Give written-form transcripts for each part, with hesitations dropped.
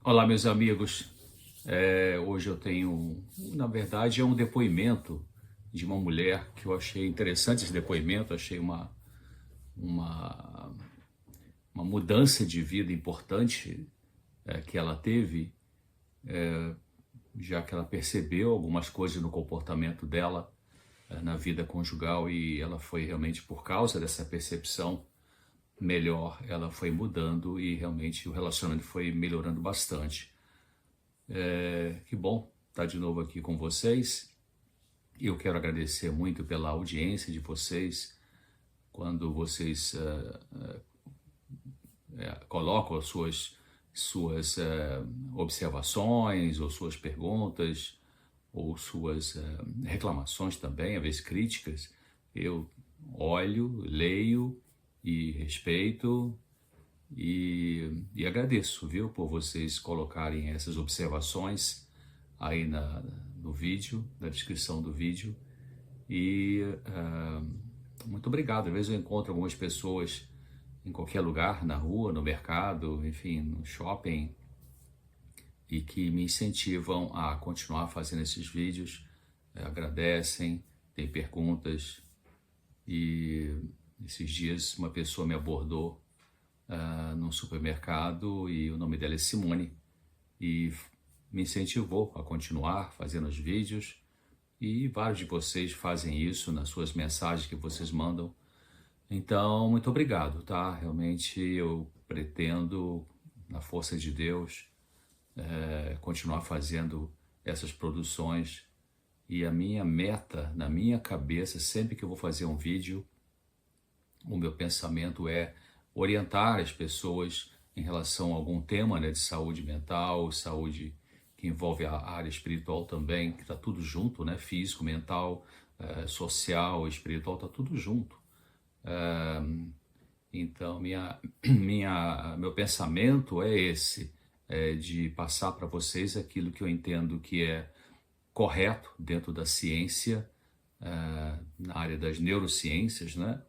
Olá, meus amigos. Hoje eu tenho, na verdade, é um depoimento de uma mulher que eu achei interessante esse depoimento, achei uma, uma mudança de vida importante que ela teve, já que ela percebeu algumas coisas no comportamento dela na vida conjugal e ela foi realmente por causa dessa percepção melhor, ela foi mudando e realmente o relacionamento foi melhorando bastante. Que bom estar de novo aqui com vocês. Eu quero agradecer muito pela audiência de vocês, quando vocês colocam as suas observações, ou suas perguntas, ou suas reclamações também, às vezes críticas. Eu olho, leio e respeito e agradeço, viu, por vocês colocarem essas observações aí no vídeo, na descrição do vídeo. E muito obrigado. Às vezes eu encontro algumas pessoas em qualquer lugar, na rua, no mercado, enfim, no shopping, e que me incentivam a continuar fazendo esses vídeos, agradecem, têm perguntas. E esses dias uma pessoa me abordou num supermercado e o nome dela é Simone e me incentivou a continuar fazendo os vídeos, e vários de vocês fazem isso nas suas mensagens que vocês mandam. Então, muito obrigado, tá? Realmente eu pretendo, na força de Deus, continuar fazendo essas produções, e a minha meta, na minha cabeça, sempre que eu vou fazer um vídeo, o meu pensamento é orientar as pessoas em relação a algum tema, né, de saúde mental, saúde que envolve a área espiritual também, que está tudo junto, né, físico, mental, social, espiritual, está tudo junto. Então, meu pensamento é esse, de passar para vocês aquilo que eu entendo que é correto dentro da ciência, na área das neurociências, né?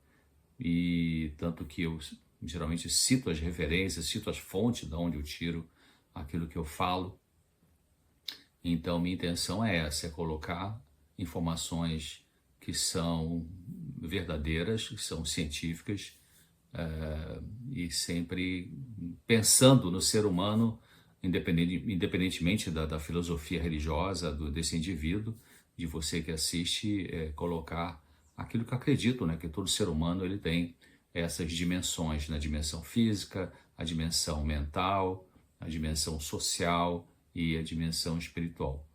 E tanto que eu geralmente cito as referências, cito as fontes de onde eu tiro aquilo que eu falo. Então, minha intenção é essa, é colocar informações que são verdadeiras, que são científicas, e sempre pensando no ser humano, independentemente da filosofia religiosa desse indivíduo, de você que assiste, colocar aquilo que eu acredito, né, que todo ser humano ele tem essas dimensões, né, a dimensão física, a dimensão mental, a dimensão social e a dimensão espiritual.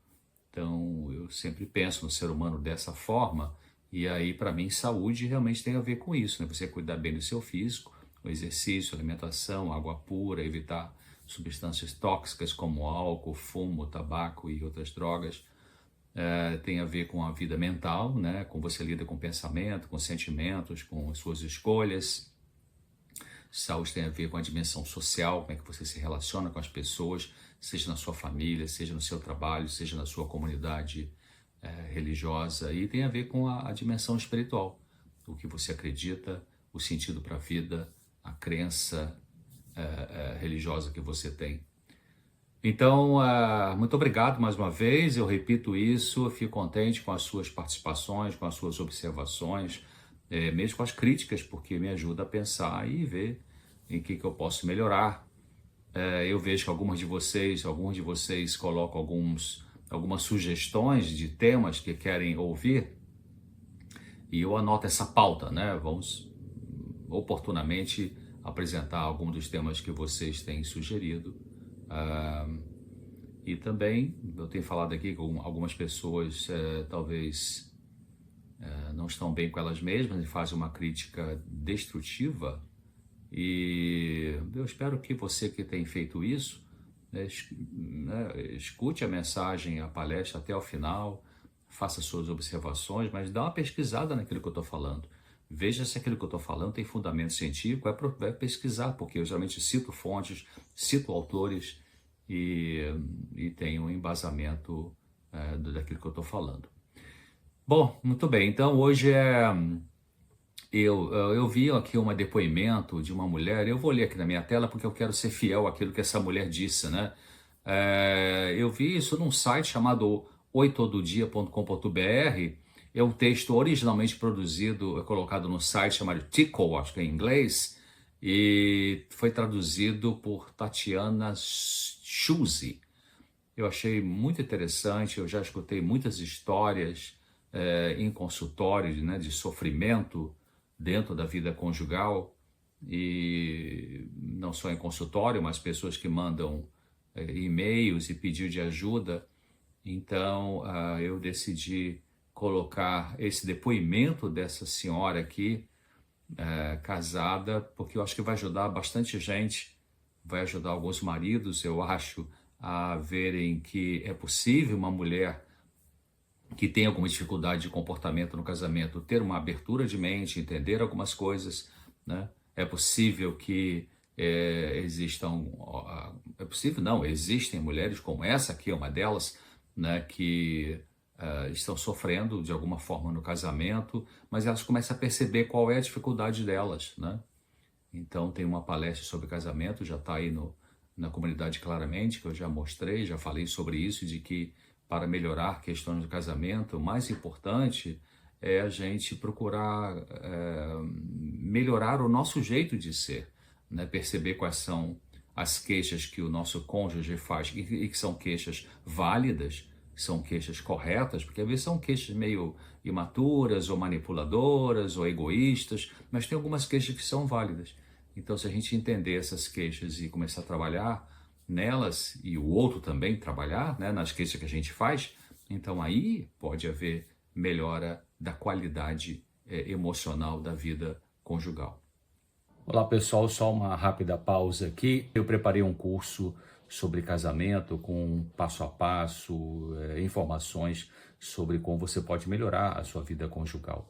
Então, eu sempre penso no ser humano dessa forma, e aí, para mim, saúde realmente tem a ver com isso, né? Você cuidar bem do seu físico, o exercício, alimentação, água pura, evitar substâncias tóxicas como álcool, fumo, tabaco e outras drogas. Tem a ver com a vida mental, né? Com você lida com pensamento, com sentimentos, com suas escolhas. Saúde tem a ver com a dimensão social, como é que você se relaciona com as pessoas, seja na sua família, seja no seu trabalho, seja na sua comunidade religiosa, e tem a ver com a dimensão espiritual, o que você acredita, o sentido para a vida, a crença religiosa que você tem. Então, muito obrigado mais uma vez, eu repito isso, eu fico contente com as suas participações, com as suas observações, mesmo com as críticas, porque me ajuda a pensar e ver em que eu posso melhorar. Eu vejo que alguns de vocês colocam algumas sugestões de temas que querem ouvir, e eu anoto essa pauta, né? Vamos oportunamente apresentar algum dos temas que vocês têm sugerido. E também, eu tenho falado aqui com algumas pessoas, talvez não estão bem com elas mesmas e fazem uma crítica destrutiva, e eu espero que você que tem feito isso, né, escute a mensagem, a palestra até o final, faça suas observações, mas dá uma pesquisada naquilo que eu estou falando. Veja se aquilo que eu estou falando tem fundamento científico, vai pesquisar, porque eu geralmente cito fontes, cito autores e tenho um embasamento daquilo que eu estou falando. Bom, muito bem, então hoje eu vi aqui um depoimento de uma mulher, eu vou ler aqui na minha tela porque eu quero ser fiel àquilo que essa mulher disse, né? Eu vi isso num site chamado oitododia.com.br. É um texto originalmente produzido, colocado no site chamado Tickle, acho que é em inglês, e foi traduzido por Tatiana Schuze. Eu achei muito interessante, eu já escutei muitas histórias em consultórios, né, de sofrimento dentro da vida conjugal, e não só em consultório, mas pessoas que mandam e-mails e pedido de ajuda. Então, eu decidi colocar esse depoimento dessa senhora aqui, casada, porque eu acho que vai ajudar bastante gente, vai ajudar alguns maridos, eu acho, a verem que é possível uma mulher que tem alguma dificuldade de comportamento no casamento ter uma abertura de mente, entender algumas coisas, né? É possível que existam, é possível não, existem mulheres como essa aqui, uma delas, né, que estão sofrendo de alguma forma no casamento, mas elas começam a perceber qual é a dificuldade delas, né? Então tem uma palestra sobre casamento, já está aí na comunidade claramente, que eu já mostrei, já falei sobre isso, de que para melhorar questões do casamento, o mais importante é a gente procurar melhorar o nosso jeito de ser, né? Perceber quais são as queixas que o nosso cônjuge faz e que são queixas válidas, são queixas corretas, porque às vezes são queixas meio imaturas ou manipuladoras ou egoístas, mas tem algumas queixas que são válidas. Então, se a gente entender essas queixas e começar a trabalhar nelas, e o outro também trabalhar, né, nas queixas que a gente faz, então aí pode haver melhora da qualidade emocional da vida conjugal. Olá pessoal, só uma rápida pausa aqui. Eu preparei um curso sobre casamento com passo a passo, informações sobre como você pode melhorar a sua vida conjugal.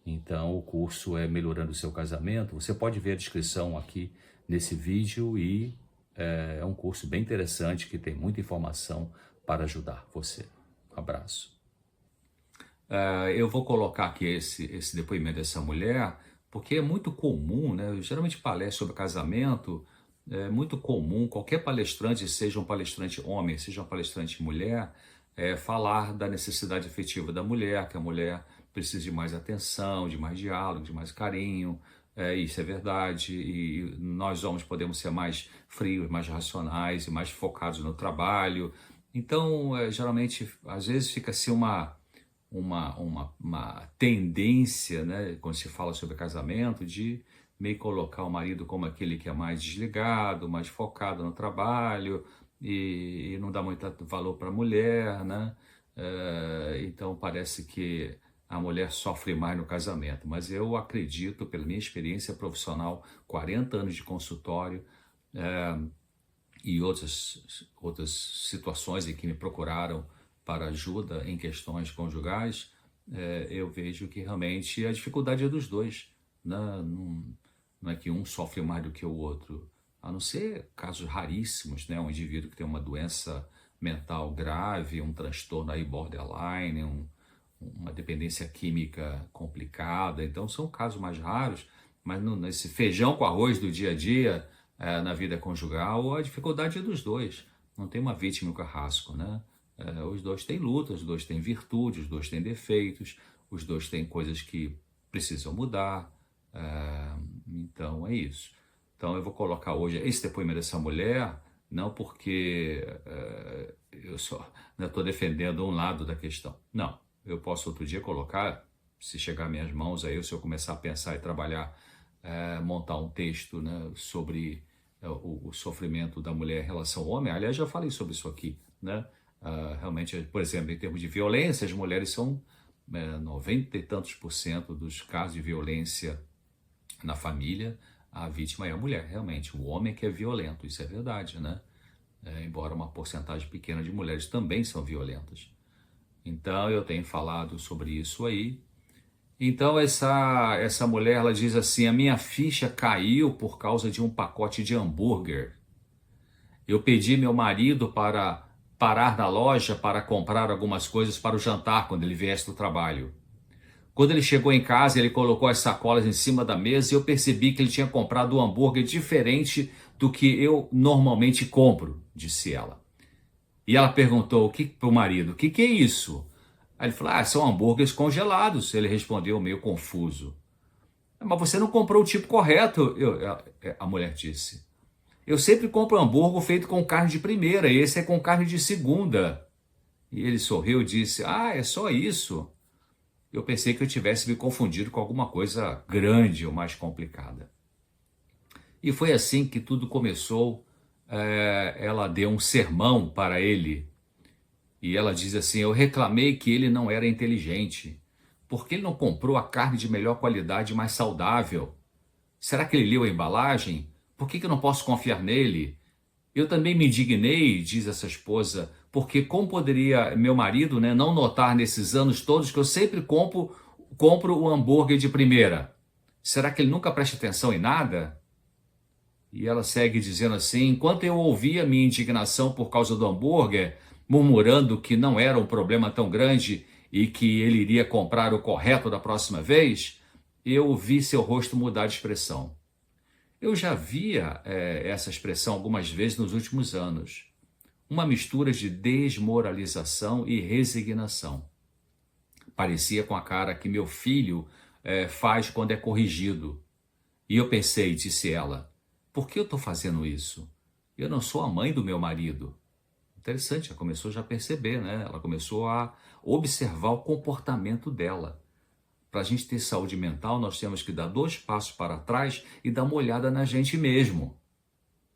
Então o curso é Melhorando o Seu Casamento. Você pode ver a descrição aqui nesse vídeo e é um curso bem interessante que tem muita informação para ajudar você. Um abraço. Eu vou colocar aqui esse depoimento dessa mulher, porque é muito comum, né? Eu geralmente palestro sobre casamento, é muito comum qualquer palestrante, seja um palestrante homem, seja um palestrante mulher, falar da necessidade afetiva da mulher, que a mulher precisa de mais atenção, de mais diálogo, de mais carinho. Isso é verdade, e nós homens podemos ser mais frios, mais racionais e mais focados no trabalho. Então, geralmente, às vezes fica assim uma tendência, né, quando se fala sobre casamento, de meio colocar o marido como aquele que é mais desligado, mais focado no trabalho e não dá muito valor para a mulher, né? Então parece que a mulher sofre mais no casamento, mas eu acredito, pela minha experiência profissional, 40 anos de consultório, e outras situações em que me procuraram para ajuda em questões conjugais, eu vejo que realmente a dificuldade é dos dois, né? Não é que um sofre mais do que o outro, a não ser casos raríssimos, né? Um indivíduo que tem uma doença mental grave, um transtorno aí borderline, uma dependência química complicada, então são casos mais raros, mas nesse feijão com arroz do dia a dia, na vida conjugal, a dificuldade é dos dois, não tem uma vítima e um carrasco, né? Os dois têm lutas, os dois têm virtudes, os dois têm defeitos, os dois têm coisas que precisam mudar, então é isso. Então eu vou colocar hoje esse depoimento dessa mulher, não porque eu só estou defendendo um lado da questão, não. Eu posso outro dia colocar, se chegar às minhas mãos, aí se eu começar a pensar e trabalhar, montar um texto, né, sobre o sofrimento da mulher em relação ao homem. Aliás, já falei sobre isso aqui, né? Realmente, por exemplo, em termos de violência, as mulheres são 90 e tantos % dos casos de violência na família, a vítima é a mulher, realmente. O homem é que é violento, isso é verdade, né? Embora uma porcentagem pequena de mulheres também são violentas. Então eu tenho falado sobre isso aí. Então essa mulher, ela diz assim: a minha ficha caiu por causa de um pacote de hambúrguer. Eu pedi meu marido para parar na loja para comprar algumas coisas para o jantar quando ele viesse do trabalho. Quando ele chegou em casa, ele colocou as sacolas em cima da mesa e eu percebi que ele tinha comprado um hambúrguer diferente do que eu normalmente compro, disse ela. E ela perguntou para o marido, o que é isso? Aí ele falou, são hambúrgueres congelados. Ele respondeu meio confuso. Mas você não comprou o tipo correto, a mulher disse. Eu sempre compro hambúrguer feito com carne de primeira, e esse é com carne de segunda. E ele sorriu e disse, é só isso. Eu pensei que eu tivesse me confundido com alguma coisa grande ou mais complicada. E foi assim que tudo começou. Ela deu um sermão para ele. E ela diz assim, eu reclamei que ele não era inteligente. Por que ele não comprou a carne de melhor qualidade e mais saudável? Será que ele leu a embalagem? Por que eu não posso confiar nele? Eu também me indignei, diz essa esposa, porque como poderia meu marido, né, não notar nesses anos todos que eu sempre compro o hambúrguer de primeira? Será que ele nunca presta atenção em nada? E ela segue dizendo assim, enquanto eu ouvia minha indignação por causa do hambúrguer, murmurando que não era um problema tão grande e que ele iria comprar o correto da próxima vez, eu vi seu rosto mudar de expressão. Eu já via essa expressão algumas vezes nos últimos anos. Uma mistura de desmoralização e resignação. Parecia com a cara que meu filho faz quando é corrigido. E eu pensei, disse ela, por que eu estou fazendo isso? Eu não sou a mãe do meu marido. Interessante, ela começou já a perceber, né? Ela começou a observar o comportamento dela. Para a gente ter saúde mental, nós temos que dar 2 passos para trás e dar uma olhada na gente mesmo.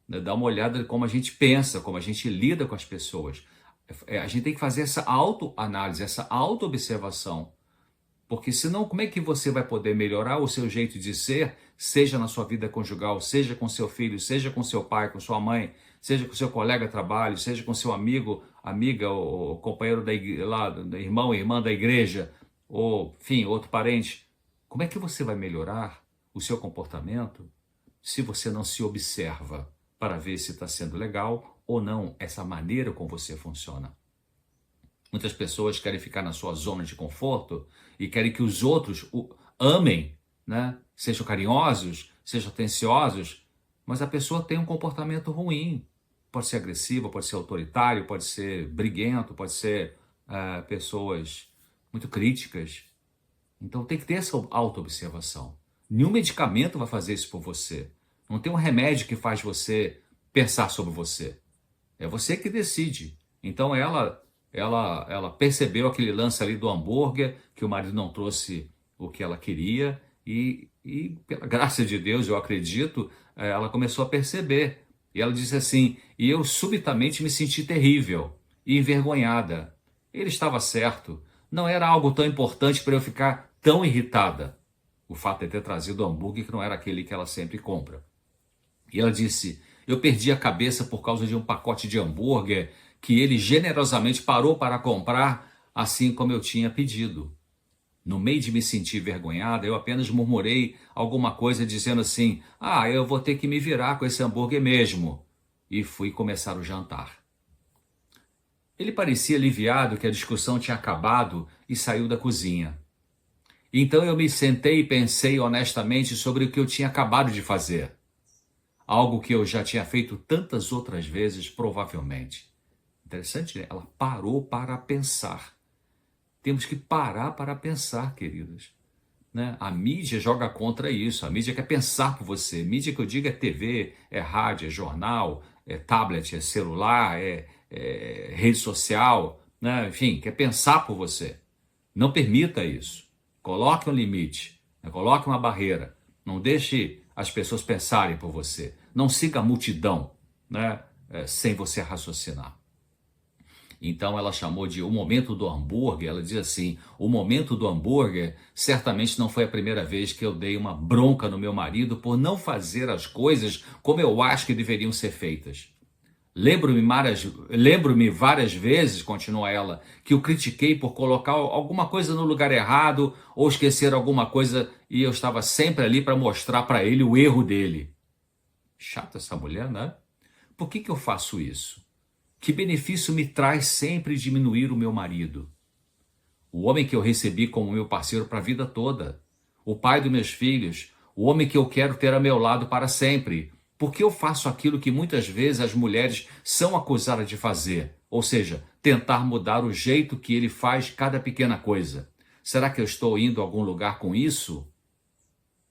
Né? Dar uma olhada em como a gente pensa, como a gente lida com as pessoas. A gente tem que fazer essa autoanálise, essa autoobservação. Porque senão, como é que você vai poder melhorar o seu jeito de ser, seja na sua vida conjugal, seja com seu filho, seja com seu pai, com sua mãe, seja com seu colega de trabalho, seja com seu amigo, amiga, ou companheiro irmão, irmã da igreja, ou, enfim, outro parente. Como é que você vai melhorar o seu comportamento se você não se observa para ver se está sendo legal ou não essa maneira como você funciona? Muitas pessoas querem ficar na sua zona de conforto e querem que os outros o amem, né? Sejam carinhosos, sejam atenciosos, mas a pessoa tem um comportamento ruim. Pode ser agressivo, pode ser autoritário, pode ser briguento, pode ser pessoas muito críticas. Então tem que ter essa autoobservação. Nenhum medicamento vai fazer isso por você. Não tem um remédio que faz você pensar sobre você. É você que decide. Então ela percebeu aquele lance ali do hambúrguer, que o marido não trouxe o que ela queria, e pela graça de Deus, eu acredito, ela começou a perceber. E ela disse assim, e eu subitamente me senti terrível e envergonhada. Ele estava certo, não era algo tão importante para eu ficar tão irritada. O fato de ter trazido o hambúrguer que não era aquele que ela sempre compra. E ela disse, eu perdi a cabeça por causa de um pacote de hambúrguer que ele generosamente parou para comprar, assim como eu tinha pedido. No meio de me sentir envergonhada, eu apenas murmurei alguma coisa dizendo assim, eu vou ter que me virar com esse hambúrguer mesmo. E fui começar o jantar. Ele parecia aliviado que a discussão tinha acabado e saiu da cozinha. Então eu me sentei e pensei honestamente sobre o que eu tinha acabado de fazer. Algo que eu já tinha feito tantas outras vezes, provavelmente. Interessante, né? Ela parou para pensar. Temos que parar para pensar, queridos. Né? A mídia joga contra isso. A mídia quer pensar por você. Mídia que eu digo é TV, é rádio, é jornal, é tablet, é celular, é rede social. Né? Enfim, quer pensar por você. Não permita isso. Coloque um limite. Né? Coloque uma barreira. Não deixe as pessoas pensarem por você. Não siga a multidão, né? Sem você raciocinar. Então ela chamou de o momento do hambúrguer. Ela diz assim, o momento do hambúrguer certamente não foi a primeira vez que eu dei uma bronca no meu marido por não fazer as coisas como eu acho que deveriam ser feitas. Lembro-me várias vezes, continua ela, que o critiquei por colocar alguma coisa no lugar errado ou esquecer alguma coisa e eu estava sempre ali para mostrar para ele o erro dele. Chata essa mulher, né? Por que eu faço isso? Que benefício me traz sempre diminuir o meu marido? O homem que eu recebi como meu parceiro para a vida toda. O pai dos meus filhos. O homem que eu quero ter a meu lado para sempre. Por que eu faço aquilo que muitas vezes as mulheres são acusadas de fazer? Ou seja, tentar mudar o jeito que ele faz cada pequena coisa. Será que eu estou indo a algum lugar com isso?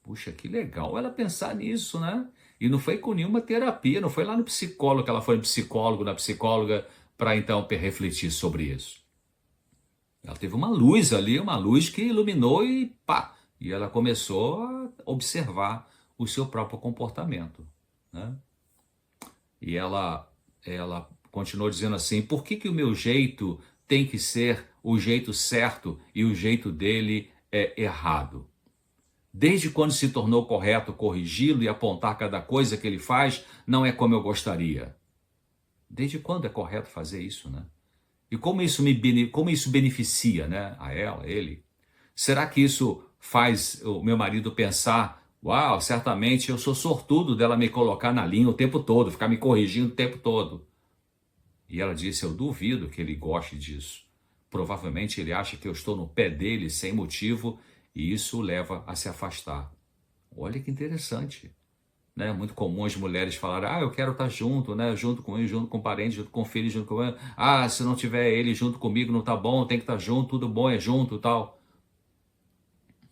Puxa, que legal ela pensar nisso, né? E não foi com nenhuma terapia, não foi lá no psicólogo que ela foi no psicólogo, na psicóloga, para então refletir sobre isso. Ela teve uma luz ali, uma luz que iluminou e pá! E ela começou a observar o seu próprio comportamento, né? E ela continuou dizendo assim: por que o meu jeito tem que ser o jeito certo e o jeito dele é errado? Desde quando se tornou correto corrigi-lo e apontar cada coisa que ele faz, não é como eu gostaria. Desde quando é correto fazer isso, né? E como como isso beneficia, né, a ela, ele? Será que isso faz o meu marido pensar: uau, certamente eu sou sortudo dela me colocar na linha o tempo todo, ficar me corrigindo o tempo todo? E ela disse: eu duvido que ele goste disso. Provavelmente ele acha que eu estou no pé dele sem motivo e isso o leva a se afastar. Olha que interessante, né? Muito comum as mulheres falarem: ah, eu quero estar junto, né? Junto com ele, junto com o parente, junto com o filho, junto com ele. Ah, se não tiver ele junto comigo não tá bom, tem que estar junto, tudo bom é junto, tal.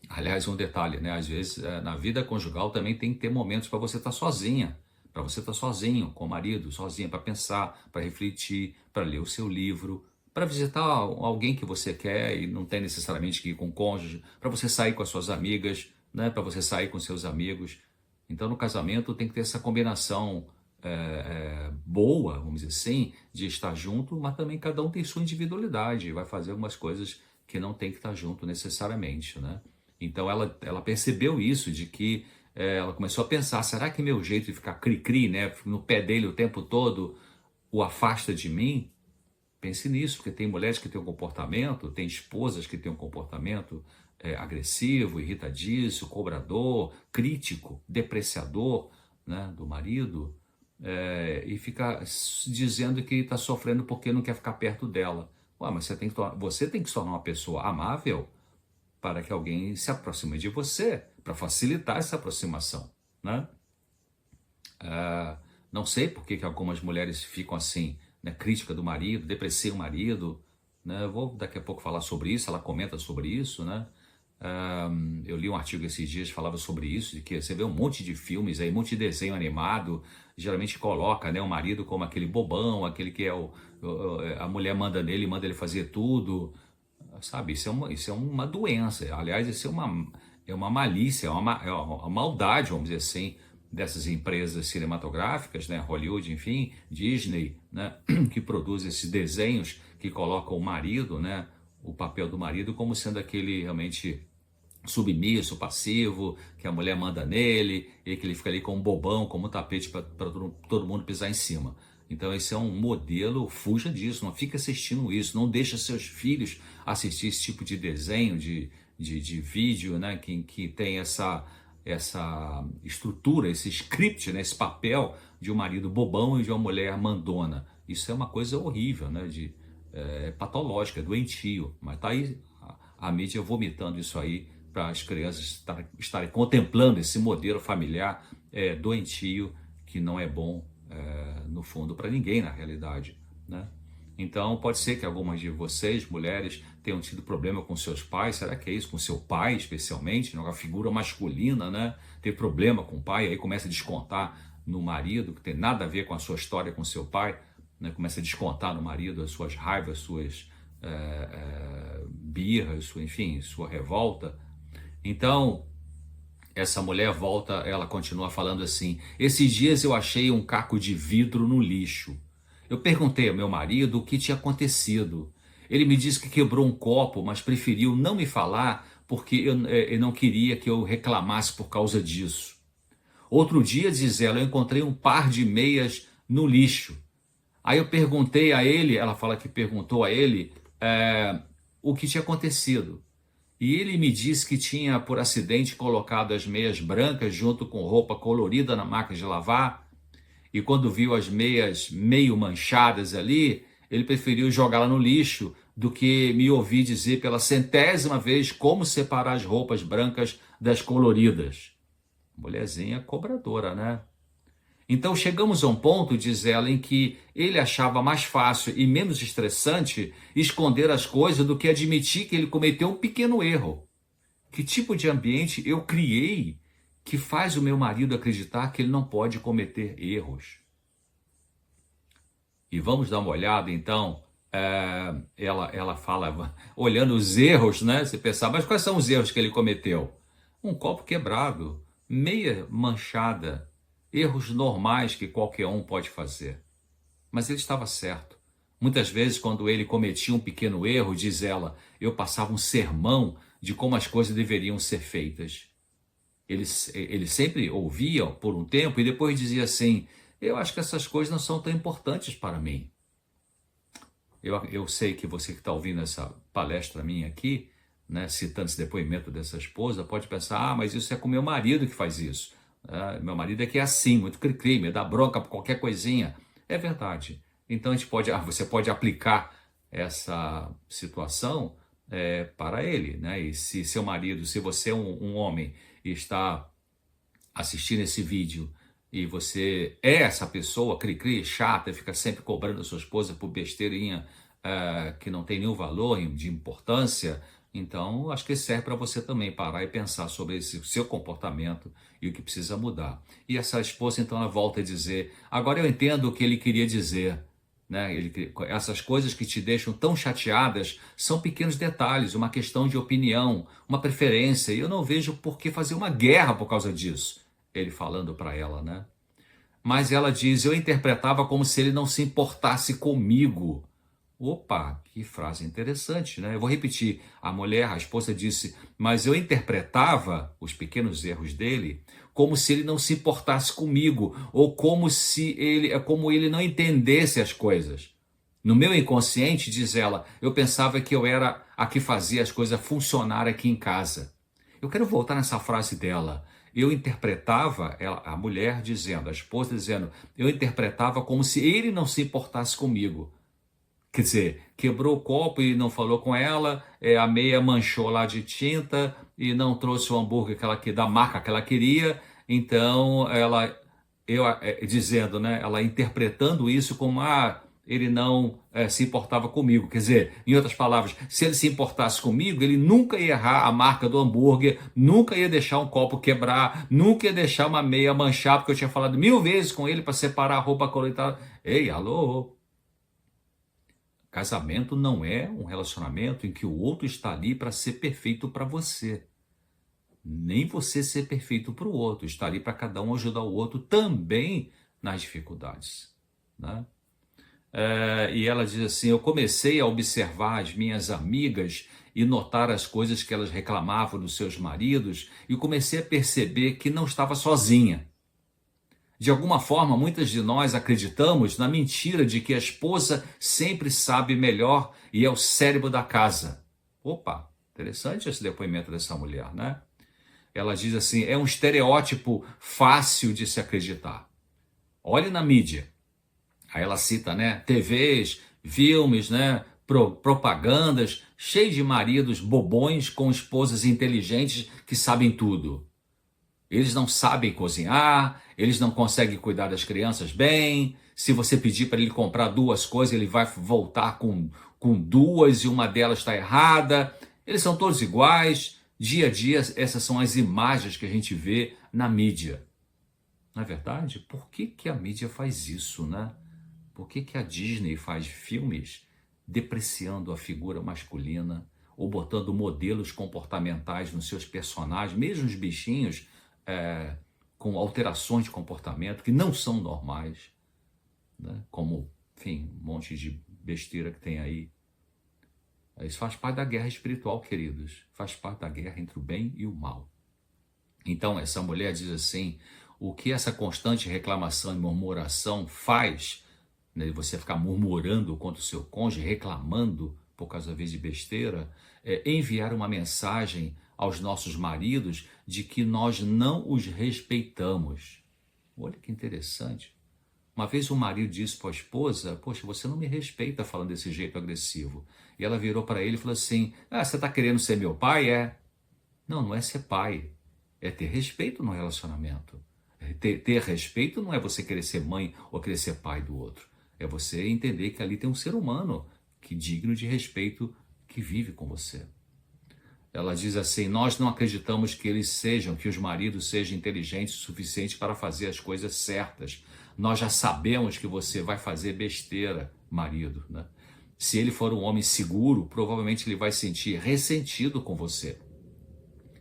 Aliás, um detalhe, né? Às vezes na vida conjugal também tem que ter momentos para você estar sozinha, para você estar sozinho com o marido, sozinha, para pensar, para refletir, para ler o seu livro, para visitar alguém que você quer e não tem necessariamente que ir com o cônjuge, para você sair com as suas amigas, né? Para você sair com seus amigos. Então, no casamento tem que ter essa combinação boa, vamos dizer assim, de estar junto, mas também cada um tem sua individualidade, vai fazer algumas coisas que não tem que estar junto necessariamente, né? Então ela percebeu isso, de que ela começou a pensar: será que meu jeito de ficar cri-cri, né, no pé dele o tempo todo, o afasta de mim? Pense nisso, porque tem mulheres que têm um comportamento, tem esposas que têm um comportamento agressivo, irritadiço, cobrador, crítico, depreciador, né, do marido, e fica dizendo que está sofrendo porque não quer ficar perto dela. Ué, mas você tem que se tornar uma pessoa amável para que alguém se aproxime de você, para facilitar essa aproximação, né? Não sei por que algumas mulheres ficam assim, né, crítica do marido, depreciam o marido, né? Eu vou daqui a pouco falar sobre isso, ela comenta sobre isso, né? Eu li um artigo esses dias que falava sobre isso, de que você vê um monte de filmes aí, um monte de desenho animado, geralmente coloca, né, o marido como aquele bobão, aquele que a mulher manda nele, manda ele fazer tudo, sabe? Isso é uma doença, aliás, isso é uma malícia, é uma maldade, vamos dizer assim, dessas empresas cinematográficas, né, Hollywood, enfim, Disney, né, que produz esses desenhos que colocam o marido, né, o papel do marido como sendo aquele realmente submisso, passivo, que a mulher manda nele, e que ele fica ali como um bobão, como um tapete para todo mundo pisar em cima. Então esse é um modelo, fuja disso, não fica assistindo isso, não deixa seus filhos assistir esse tipo de desenho, de vídeo, né, que tem essa estrutura, esse script, né, esse papel de um marido bobão e de uma mulher mandona. Isso é uma coisa horrível, né, patológica, doentio, mas tá aí a mídia vomitando isso aí para as crianças estarem contemplando esse modelo familiar doentio, que não é bom no fundo para ninguém na realidade, né? Então pode ser que algumas de vocês, mulheres, tenham tido problema com seus pais. Será que é isso? Com seu pai especialmente, né? Uma figura masculina, né? Ter problema com o pai, aí começa a descontar no marido, que tem nada a ver com a sua história com seu pai, né? Começa a descontar no marido as suas raivas, suas birras, enfim, sua revolta. Então essa mulher volta, ela continua falando assim: esses dias eu achei um caco de vidro no lixo. Eu perguntei ao meu marido o que tinha acontecido. Ele me disse que quebrou um copo, mas preferiu não me falar porque eu não queria que eu reclamasse por causa disso. Outro dia, diz ela, eu encontrei um par de meias no lixo. Aí eu perguntei a ele, ela fala que perguntou a ele o que tinha acontecido. E ele me disse que tinha, por acidente, colocado as meias brancas junto com roupa colorida na máquina de lavar. E quando viu as meias meio manchadas ali, ele preferiu jogá-la no lixo do que me ouvir dizer pela 100ª vez como separar as roupas brancas das coloridas. Mulherzinha cobradora, né? Então chegamos a um ponto, diz ela, em que ele achava mais fácil e menos estressante esconder as coisas do que admitir que ele cometeu um pequeno erro. Que tipo de ambiente eu criei que faz o meu marido acreditar que ele não pode cometer erros? E vamos dar uma olhada, então, ela fala, olhando os erros, né? Você pensar, mas quais são os erros que ele cometeu? Um copo quebrado, meia manchada, erros normais que qualquer um pode fazer. Mas ele estava certo. Muitas vezes, quando ele cometia um pequeno erro, diz ela, eu passava um sermão de como as coisas deveriam ser feitas. Ele sempre ouvia por um tempo e depois dizia assim, eu acho que essas coisas não são tão importantes para mim. Eu sei que você que está ouvindo essa palestra minha aqui, né, citando esse depoimento dessa esposa, pode pensar, mas isso é com meu marido que faz isso. Meu marido é que é assim, muito cri-cri, me dá bronca por qualquer coisinha. É verdade. Então você pode aplicar essa situação para ele, né? E se seu marido, se você é um homem e está assistindo esse vídeo e você é essa pessoa cri-cri, chata, fica sempre cobrando a sua esposa por besteirinha que não tem nenhum valor de importância, então acho que serve para você também parar e pensar sobre esse seu comportamento e o que precisa mudar. E essa esposa então ela volta a dizer, agora eu entendo o que ele queria dizer, né? Essas coisas que te deixam tão chateadas são pequenos detalhes, uma questão de opinião, uma preferência, e eu não vejo por que fazer uma guerra por causa disso. Ele falando para ela, né? Mas ela diz, eu interpretava como se ele não se importasse comigo. Opa, que frase interessante, né? Eu vou repetir. A esposa disse, mas eu interpretava os pequenos erros dele como se ele não se importasse comigo, ou como ele não entendesse as coisas. No meu inconsciente, diz ela, eu pensava que eu era a que fazia as coisas funcionar aqui em casa. Eu quero voltar nessa frase dela. Eu interpretava, a mulher dizendo, a esposa dizendo, eu interpretava como se ele não se importasse comigo. Quer dizer, quebrou o copo e não falou com ela, a meia manchou lá de tinta e não trouxe o hambúrguer da marca que ela queria, então dizendo, né, ela interpretando isso como, ele não se importava comigo. Quer dizer, em outras palavras, se ele se importasse comigo, ele nunca ia errar a marca do hambúrguer, nunca ia deixar um copo quebrar, nunca ia deixar uma meia manchar, porque eu tinha falado 1000 vezes com ele para separar a roupa coletada. Ei, alô? Casamento não é um relacionamento em que o outro está ali para ser perfeito para você. Nem você ser perfeito para o outro. Está ali para cada um ajudar o outro também nas dificuldades, né? E ela diz assim, eu comecei a observar as minhas amigas e notar as coisas que elas reclamavam dos seus maridos e comecei a perceber que não estava sozinha. De alguma forma, muitas de nós acreditamos na mentira de que a esposa sempre sabe melhor e é o cérebro da casa. Opa, interessante esse depoimento dessa mulher, né? Ela diz assim, é um estereótipo fácil de se acreditar. Olhe na mídia. Aí ela cita, né, TVs, filmes, né, propagandas, cheio de maridos bobões com esposas inteligentes que sabem tudo. Eles não sabem cozinhar, eles não conseguem cuidar das crianças bem. Se você pedir para ele comprar 2 coisas, ele vai voltar com 2 e uma delas está errada. Eles são todos iguais. Dia a dia, essas são as imagens que a gente vê na mídia. Não é verdade? Por que a mídia faz isso, né? Por que a Disney faz filmes depreciando a figura masculina ou botando modelos comportamentais nos seus personagens, mesmo os bichinhos, com alterações de comportamento que não são normais, né? Como, enfim, um monte de besteira que tem aí. Isso faz parte da guerra espiritual, queridos. Faz parte da guerra entre o bem e o mal. Então, essa mulher diz assim, o que essa constante reclamação e murmuração faz, né, você ficar murmurando contra o seu cônjuge, reclamando por causa, às vezes, de besteira, é enviar uma mensagem aos nossos maridos de que nós não os respeitamos. Olha que interessante. Uma vez um marido disse para a esposa, poxa, você não me respeita falando desse jeito agressivo. E ela virou para ele e falou assim, você está querendo ser meu pai? Não é ser pai. É ter respeito no relacionamento. ter respeito não é você querer ser mãe ou querer ser pai do outro. É você entender que ali tem um ser humano que digno de respeito que vive com você. Ela diz assim: nós não acreditamos que os maridos sejam inteligentes o suficiente para fazer as coisas certas. Nós já sabemos que você vai fazer besteira, marido, né? Se ele for um homem seguro, provavelmente ele vai sentir ressentido com você.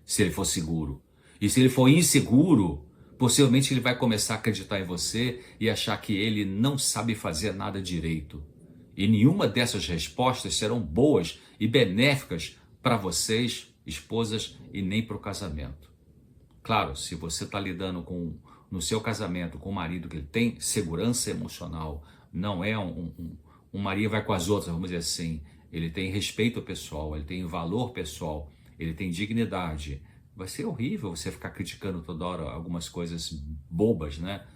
Se ele for seguro. E se ele for inseguro, possivelmente ele vai começar a acreditar em você e achar que ele não sabe fazer nada direito. E nenhuma dessas respostas serão boas e benéficas para vocês, esposas, e nem para o casamento. Claro, se você está lidando no seu casamento com um marido que ele tem segurança emocional, não é um marido vai com as outras, vamos dizer assim, ele tem respeito pessoal, ele tem valor pessoal, ele tem dignidade. Vai ser horrível você ficar criticando toda hora algumas coisas bobas, né?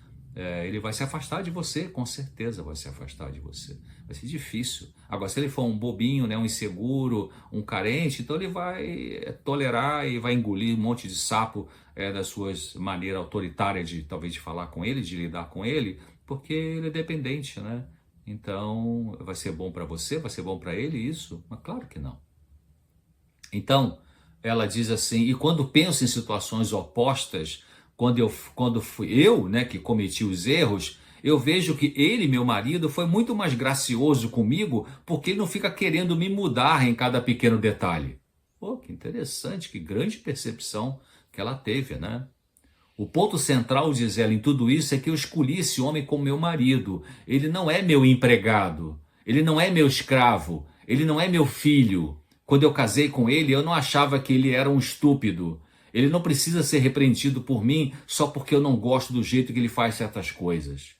Ele vai se afastar de você, com certeza vai se afastar de você. Vai ser difícil. Agora, se ele for um bobinho, né, um inseguro, um carente, então ele vai tolerar e vai engolir um monte de sapo das suas maneiras autoritárias talvez de falar com ele, de lidar com ele, porque ele é dependente, né? Então, vai ser bom para você, vai ser bom para ele isso? Mas claro que não. Então, ela diz assim, e quando penso em situações opostas, quando fui eu, né, que cometi os erros, eu vejo que ele, meu marido, foi muito mais gracioso comigo, porque ele não fica querendo me mudar em cada pequeno detalhe. Pô, que interessante, que grande percepção que ela teve, né? O ponto central, diz ela, em tudo isso é que eu escolhi esse homem como meu marido. Ele não é meu empregado, ele não é meu escravo, ele não é meu filho. Quando eu casei com ele, eu não achava que ele era um estúpido. Ele não precisa ser repreendido por mim só porque eu não gosto do jeito que ele faz certas coisas.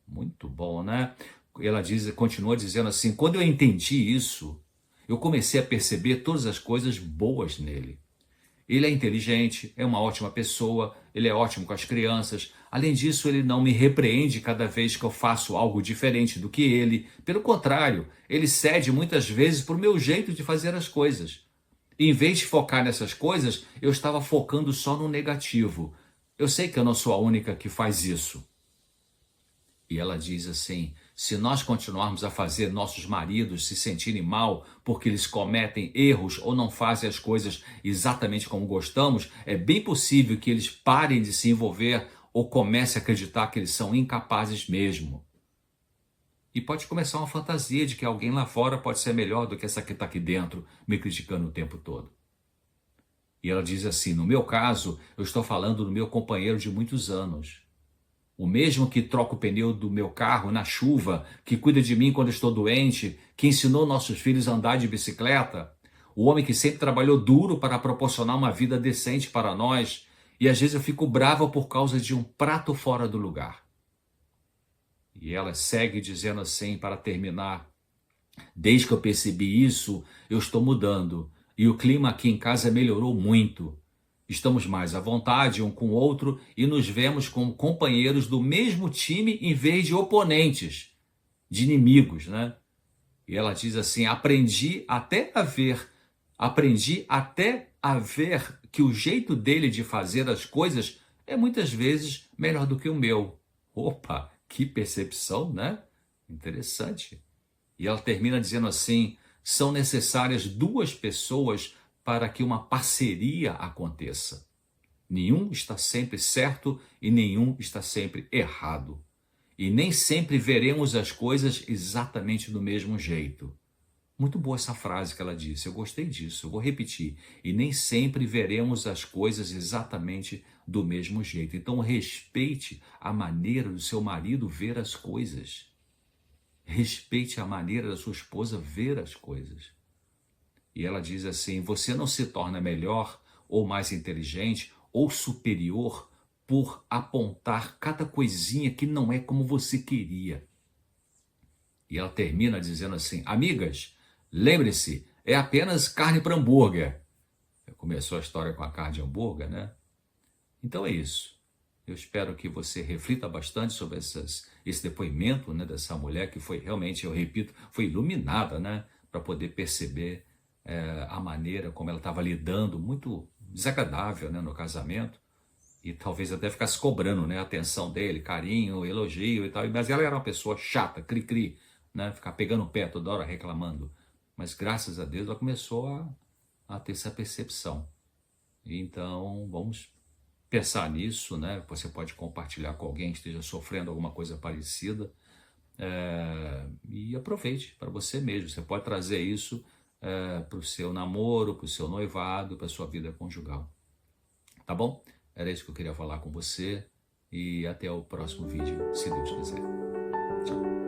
Muito bom, né? Ela continua dizendo assim, quando eu entendi isso, eu comecei a perceber todas as coisas boas nele. Ele é inteligente, é uma ótima pessoa, ele é ótimo com as crianças. Além disso, ele não me repreende cada vez que eu faço algo diferente do que ele. Pelo contrário, ele cede muitas vezes para o meu jeito de fazer as coisas. E em vez de focar nessas coisas, eu estava focando só no negativo. Eu sei que eu não sou a única que faz isso. E ela diz assim, se nós continuarmos a fazer nossos maridos se sentirem mal porque eles cometem erros ou não fazem as coisas exatamente como gostamos, é bem possível que eles parem de se envolver ou comecem a acreditar que eles são incapazes mesmo. E pode começar uma fantasia de que alguém lá fora pode ser melhor do que essa que está aqui dentro, me criticando o tempo todo. E ela diz assim, no meu caso, eu estou falando do meu companheiro de muitos anos. O mesmo que troca o pneu do meu carro na chuva, que cuida de mim quando estou doente, que ensinou nossos filhos a andar de bicicleta. O homem que sempre trabalhou duro para proporcionar uma vida decente para nós. E às vezes eu fico brava por causa de um prato fora do lugar. E ela segue dizendo assim, para terminar. Desde que eu percebi isso, eu estou mudando. E o clima aqui em casa melhorou muito. Estamos mais à vontade um com o outro e nos vemos como companheiros do mesmo time em vez de oponentes, de inimigos, né? E ela diz assim, aprendi até a ver que o jeito dele de fazer as coisas é muitas vezes melhor do que o meu. Opa, que percepção, né? Interessante. E ela termina dizendo assim, são necessárias duas pessoas para que uma parceria aconteça. Nenhum está sempre certo e nenhum está sempre errado. E nem sempre veremos as coisas exatamente do mesmo jeito. Muito boa essa frase que ela disse, eu gostei disso, eu vou repetir. E nem sempre veremos as coisas exatamente do mesmo jeito. Então respeite a maneira do seu marido ver as coisas. Respeite a maneira da sua esposa ver as coisas. E ela diz assim, você não se torna melhor ou mais inteligente ou superior por apontar cada coisinha que não é como você queria. E ela termina dizendo assim, amigas, lembre-se, é apenas carne para hambúrguer. Começou a história com a carne de hambúrguer, né? Então é isso. Eu espero que você reflita bastante sobre esse depoimento, né, dessa mulher que foi realmente, eu repito, foi iluminada, né, para poder perceber a maneira como ela estava lidando, muito desagradável, né, no casamento. e talvez até ficasse cobrando, né, a atenção dele, carinho, elogio e tal. Mas ela era uma pessoa chata, cri-cri, né, ficar pegando o pé toda hora reclamando. Mas graças a Deus ela começou a ter essa percepção. Então vamos pensar nisso, né? Você pode compartilhar com alguém que esteja sofrendo alguma coisa parecida, e aproveite para você mesmo. Você pode trazer isso para o seu namoro, para o seu noivado, para a sua vida conjugal. Tá bom? Era isso que eu queria falar com você e até o próximo vídeo, se Deus quiser. Tchau.